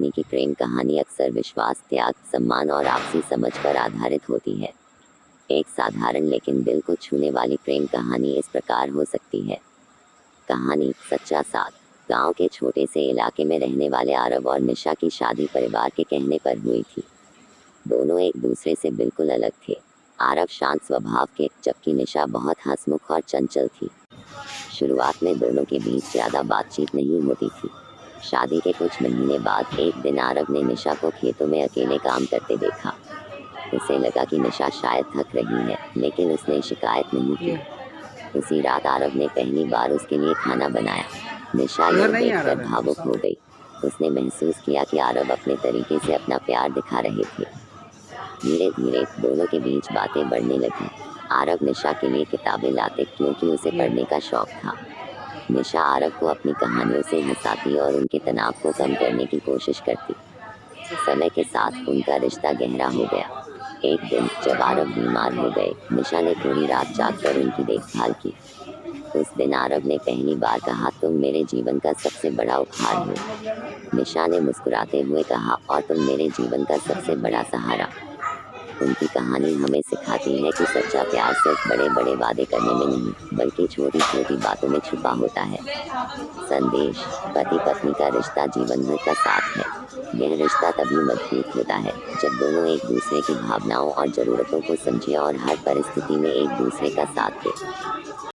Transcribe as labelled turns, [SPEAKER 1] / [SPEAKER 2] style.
[SPEAKER 1] पत्नी की प्रेम कहानी अक्सर विश्वास, त्याग, सम्मान और आपसी समझ पर आधारित होती है। एक साधारण लेकिन दिल को छूने वाली प्रेम कहानी इस प्रकार हो सकती है। कहानी सच्चा साथ। गांव के छोटे से इलाके में रहने वाले आरव और निशा की शादी परिवार के कहने पर हुई थी। दोनों एक दूसरे से बिल्कुल अलग थे। आरव शांत स्वभाव के, जबकि निशा बहुत हंसमुख और चंचल थी। शुरुआत में दोनों के बीच ज्यादा बातचीत नहीं होती थी। शादी के कुछ महीने बाद एक दिन आरव ने निशा को खेतों में अकेले काम करते देखा। उसे लगा कि निशा शायद थक रही है, लेकिन उसने शिकायत नहीं की। उसी रात आरव ने पहली बार उसके लिए खाना बनाया। निशा यह देखकर भावुक हो गई। उसने महसूस किया कि आरव अपने तरीके से अपना प्यार दिखा रहे थे। धीरे धीरे दोनों के बीच बातें बढ़ने लगी। आरव निशा के लिए किताबें लाते क्योंकि उसे पढ़ने का शौक था। निशा आरव को अपनी कहानियों से हंसाती और उनके तनाव को कम करने की कोशिश करती। समय के साथ उनका रिश्ता गहरा हो गया। एक दिन जब आरव बीमार हो गए, निशा ने पूरी रात जागकर उनकी देखभाल की। उस दिन आरव ने पहली बार कहा, तुम मेरे जीवन का सबसे बड़ा उपहार हो। निशा ने मुस्कुराते हुए कहा, और तुम मेरे जीवन का सबसे बड़ा सहारा। उनकी कहानी हमें सिखाती है कि सच्चा प्यार सिर्फ बड़े बड़े वादे करने में नहीं, बल्कि छोटी छोटी बातों में छुपा होता है। संदेश: पति पत्नी का रिश्ता जीवन भर का साथ है। यह रिश्ता तभी मजबूत होता है जब दोनों एक दूसरे की भावनाओं और जरूरतों को समझे और हर परिस्थिति में एक दूसरे का साथ दें।